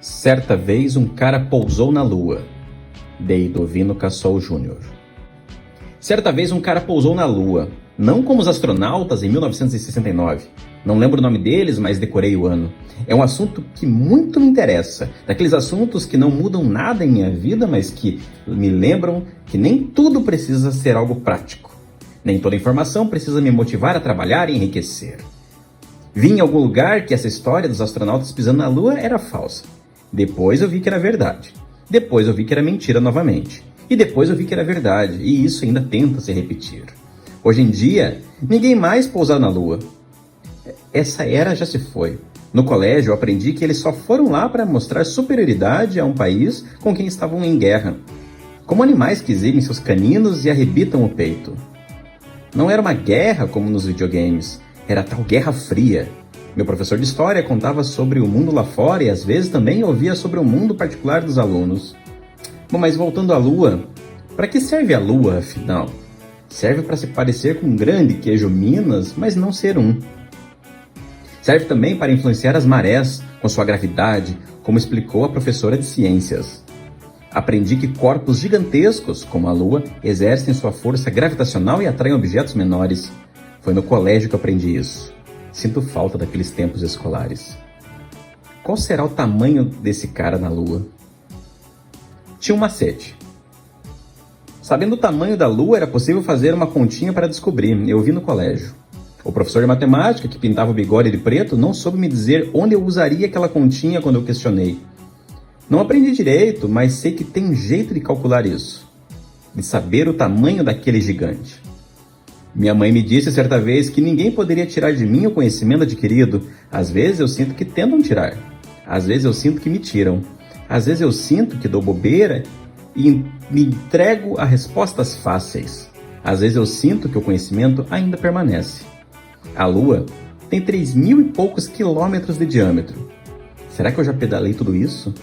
Certa vez um cara pousou na lua. Deidovino Cassol Jr. Certa vez um cara pousou na lua, não como os astronautas em 1969. Não lembro o nome deles, mas decorei o ano. É um assunto que muito me interessa. Daqueles assuntos que não mudam nada em minha vida, mas que me lembram que nem tudo precisa ser algo prático. Nem toda informação precisa me motivar a trabalhar e enriquecer. Vi em algum lugar que essa história dos astronautas pisando na lua era falsa. Depois eu vi que era verdade. Depois eu vi que era mentira novamente. E depois eu vi que era verdade, e isso ainda tenta se repetir. Hoje em dia, ninguém mais pousa na lua. Essa era já se foi. No colégio eu aprendi que eles só foram lá para mostrar superioridade a um país com quem estavam em guerra. Como animais que exibem seus caninos e arrebitam o peito. Não era uma guerra como nos videogames, era a tal Guerra Fria. Meu professor de história contava sobre o mundo lá fora e às vezes também ouvia sobre o mundo particular dos alunos. Bom, mas voltando à lua, para que serve a lua afinal? Serve para se parecer com um grande queijo Minas, mas não ser um. Serve também para influenciar as marés com sua gravidade, como explicou a professora de ciências. Aprendi que corpos gigantescos, como a lua, exercem sua força gravitacional e atraem objetos menores. Foi no colégio que eu aprendi isso. Sinto falta daqueles tempos escolares. Qual será o tamanho desse cara na lua? Tinha um macete. Sabendo o tamanho da lua, era possível fazer uma continha para descobrir. Eu vi no colégio. O professor de matemática, que pintava o bigode de preto, não soube me dizer onde eu usaria aquela continha quando eu questionei. Não aprendi direito, mas sei que tem um jeito de calcular isso. De saber o tamanho daquele gigante. Minha mãe me disse certa vez que ninguém poderia tirar de mim o conhecimento adquirido. Às vezes eu sinto que tentam tirar. Às vezes eu sinto que me tiram. Às vezes eu sinto que dou bobeira e me entrego a respostas fáceis. Às vezes eu sinto que o conhecimento ainda permanece. A Lua tem 3.000 e poucos quilômetros de diâmetro. Será que eu já pedalei tudo isso?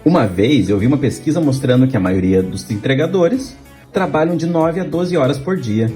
Uma vez eu vi uma pesquisa mostrando que a maioria dos entregadores trabalham de 9 a 12 horas por dia.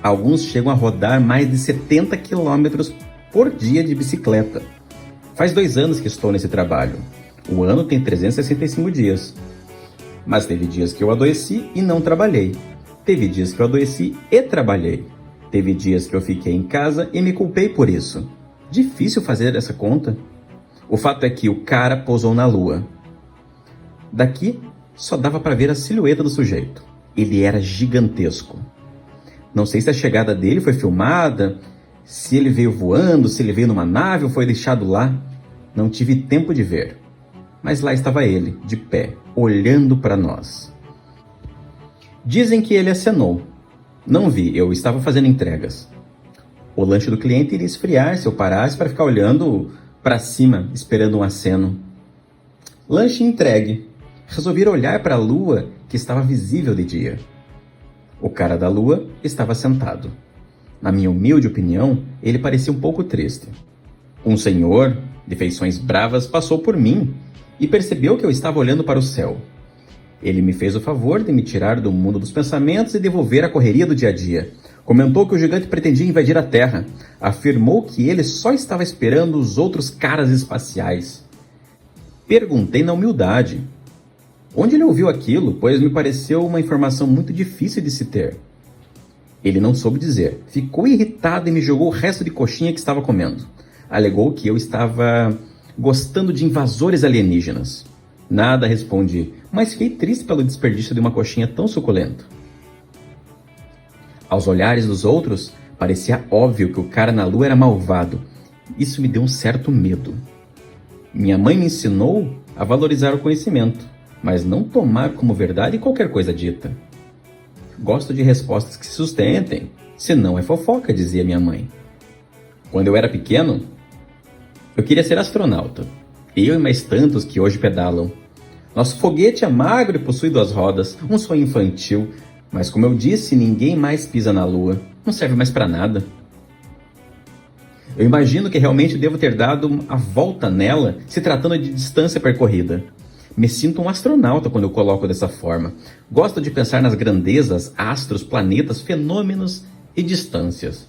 Alguns chegam a rodar mais de 70 quilômetros por dia de bicicleta. Faz 2 anos que estou nesse trabalho. O ano tem 365 dias. Mas teve dias que eu adoeci e não trabalhei. Teve dias que eu adoeci e trabalhei. Teve dias que eu fiquei em casa e me culpei por isso. Difícil fazer essa conta. O fato é que o cara pousou na lua. Daqui só dava para ver a silhueta do sujeito. Ele era gigantesco. Não sei se a chegada dele foi filmada, se ele veio voando, se ele veio numa nave ou foi deixado lá. Não tive tempo de ver. Mas lá estava ele, de pé, olhando para nós. Dizem que ele acenou. Não vi, eu estava fazendo entregas. O lanche do cliente iria esfriar se eu parasse para ficar olhando para cima, esperando um aceno. Lanche entregue. Resolvi olhar para a lua que estava visível de dia. O cara da lua estava sentado. Na minha humilde opinião, ele parecia um pouco triste. Um senhor, de feições bravas, passou por mim e percebeu que eu estava olhando para o céu. Ele me fez o favor de me tirar do mundo dos pensamentos e devolver a correria do dia a dia. Comentou que o gigante pretendia invadir a Terra. Afirmou que ele só estava esperando os outros caras espaciais. Perguntei na humildade. Onde ele ouviu aquilo, pois me pareceu uma informação muito difícil de se ter. Ele não soube dizer. Ficou irritado e me jogou o resto de coxinha que estava comendo. Alegou que eu estava gostando de invasores alienígenas. Nada respondi, mas fiquei triste pelo desperdício de uma coxinha tão suculenta. Aos olhares dos outros, parecia óbvio que o cara na lua era malvado. Isso me deu um certo medo. Minha mãe me ensinou a valorizar o conhecimento, mas não tomar como verdade qualquer coisa dita. Gosto de respostas que se sustentem, senão é fofoca, dizia minha mãe. Quando eu era pequeno, eu queria ser astronauta. Eu e mais tantos que hoje pedalam. Nosso foguete é magro e possui 2 rodas, um sonho infantil, mas como eu disse, ninguém mais pisa na lua. Não serve mais para nada. Eu imagino que realmente devo ter dado a volta nela, se tratando de distância percorrida. Me sinto um astronauta quando eu coloco dessa forma. Gosto de pensar nas grandezas, astros, planetas, fenômenos e distâncias.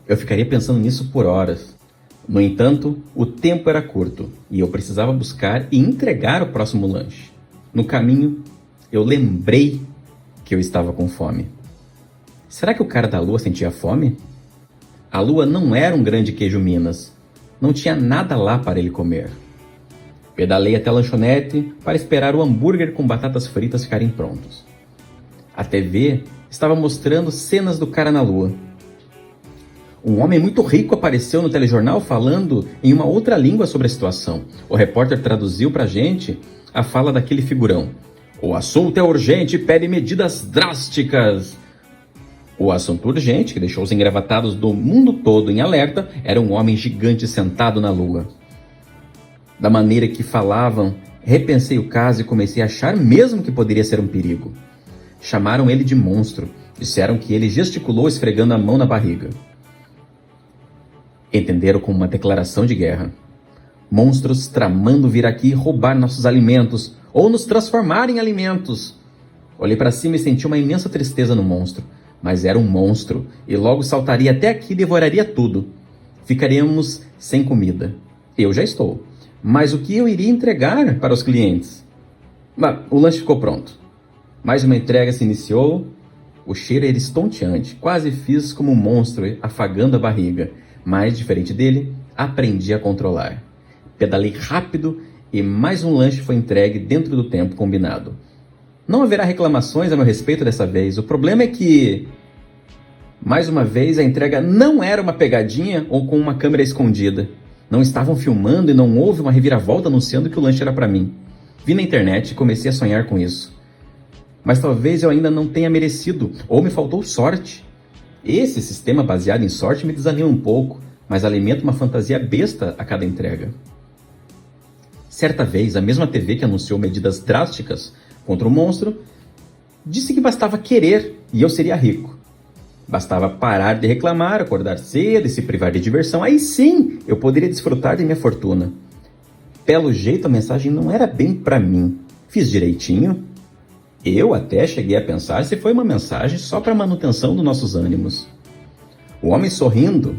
Eu ficaria pensando nisso por horas. No entanto, o tempo era curto e eu precisava buscar e entregar o próximo lanche. No caminho, eu lembrei que eu estava com fome. Será que o cara da lua sentia fome? A lua não era um grande queijo Minas. Não tinha nada lá para ele comer. Pedalei até a lanchonete para esperar o hambúrguer com batatas fritas ficarem prontos. A TV estava mostrando cenas do cara na lua. Um homem muito rico apareceu no telejornal falando em uma outra língua sobre a situação. O repórter traduziu para a gente a fala daquele figurão. O assunto é urgente e pede medidas drásticas. O assunto urgente, que deixou os engravatados do mundo todo em alerta, era um homem gigante sentado na lua. Da maneira que falavam, repensei o caso e comecei a achar mesmo que poderia ser um perigo. Chamaram ele de monstro. Disseram que ele gesticulou esfregando a mão na barriga. Entenderam como uma declaração de guerra. Monstros tramando vir aqui e roubar nossos alimentos, ou nos transformar em alimentos. Olhei para cima e senti uma imensa tristeza no monstro. Mas era um monstro, e logo saltaria até aqui e devoraria tudo. Ficaríamos sem comida. Eu já estou. Mas o que eu iria entregar para os clientes? O lanche ficou pronto. Mais uma entrega se iniciou. O cheiro era estonteante. Quase fiz como um monstro, afagando a barriga. Mas, diferente dele, aprendi a controlar. Pedalei rápido e mais um lanche foi entregue dentro do tempo combinado. Não haverá reclamações a meu respeito dessa vez. O problema é que, mais uma vez, a entrega não era uma pegadinha ou com uma câmera escondida. Não estavam filmando e não houve uma reviravolta anunciando que o lanche era para mim. Vi na internet e comecei a sonhar com isso. Mas talvez eu ainda não tenha merecido, ou me faltou sorte. Esse sistema baseado em sorte me desanima um pouco, mas alimenta uma fantasia besta a cada entrega. Certa vez, a mesma TV que anunciou medidas drásticas contra o monstro, disse que bastava querer e eu seria rico. Bastava parar de reclamar, acordar cedo e se privar de diversão. Aí sim, eu poderia desfrutar de minha fortuna. Pelo jeito, a mensagem não era bem para mim. Fiz direitinho. Eu até cheguei a pensar se foi uma mensagem só para manutenção dos nossos ânimos. O homem sorrindo,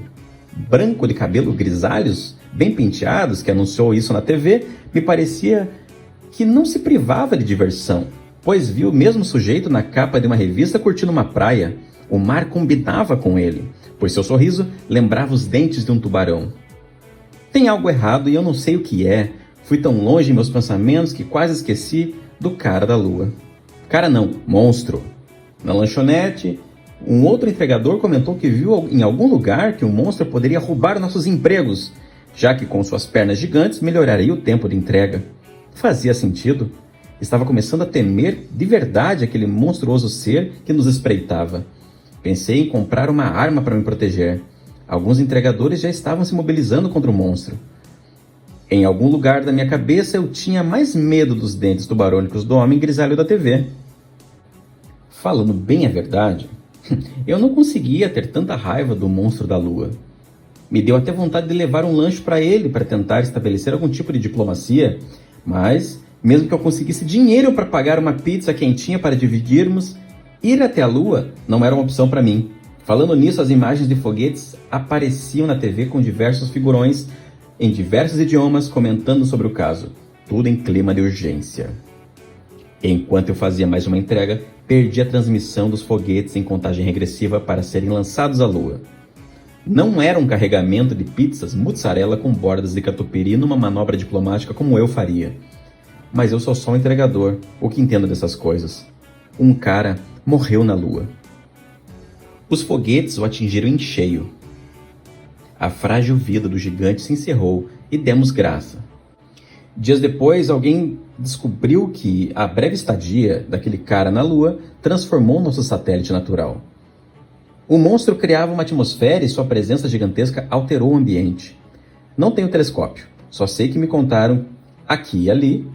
branco de cabelo grisalhos, bem penteados, que anunciou isso na TV, me parecia que não se privava de diversão, pois viu o mesmo sujeito na capa de uma revista curtindo uma praia. O mar combinava com ele, pois seu sorriso lembrava os dentes de um tubarão. Tem algo errado e eu não sei o que é. Fui tão longe em meus pensamentos que quase esqueci do cara da lua. Cara não, monstro. Na lanchonete, um outro entregador comentou que viu em algum lugar que um monstro poderia roubar nossos empregos, já que com suas pernas gigantes melhoraria o tempo de entrega. Fazia sentido. Estava começando a temer de verdade aquele monstruoso ser que nos espreitava. Pensei em comprar uma arma para me proteger. Alguns entregadores já estavam se mobilizando contra o monstro. Em algum lugar da minha cabeça eu tinha mais medo dos dentes tubarônicos do homem grisalho da TV. Falando bem a verdade, eu não conseguia ter tanta raiva do monstro da lua. Me deu até vontade de levar um lanche para ele para tentar estabelecer algum tipo de diplomacia, mas, mesmo que eu conseguisse dinheiro para pagar uma pizza quentinha para dividirmos, ir até a lua não era uma opção para mim. Falando nisso, as imagens de foguetes apareciam na TV com diversos figurões em diversos idiomas comentando sobre o caso, tudo em clima de urgência. Enquanto eu fazia mais uma entrega, perdi a transmissão dos foguetes em contagem regressiva para serem lançados à lua. Não era um carregamento de pizzas mussarela com bordas de catupiry numa manobra diplomática como eu faria. Mas eu sou só um entregador, o que entendo dessas coisas. Um cara morreu na lua. Os foguetes o atingiram em cheio. A frágil vida do gigante se encerrou e demos graça. Dias depois, alguém descobriu que a breve estadia daquele cara na Lua transformou nosso satélite natural. O monstro criava uma atmosfera e sua presença gigantesca alterou o ambiente. Não tenho telescópio, só sei que me contaram aqui e ali,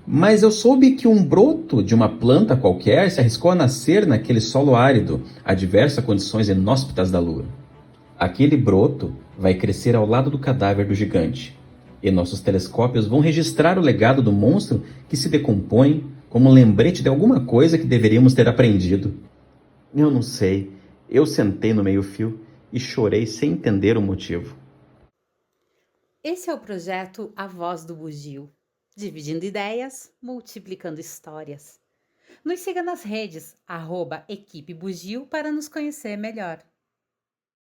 mas eu soube que um broto de uma planta qualquer se arriscou a nascer naquele solo árido, adverso a condições inóspitas da Lua. Aquele broto vai crescer ao lado do cadáver do gigante, e nossos telescópios vão registrar o legado do monstro que se decompõe como um lembrete de alguma coisa que deveríamos ter aprendido. Eu não sei, eu sentei no meio-fio e chorei sem entender o motivo. Esse é o projeto A Voz do Bugio, dividindo ideias, multiplicando histórias. Nos siga nas redes, @equipebugio para nos conhecer melhor.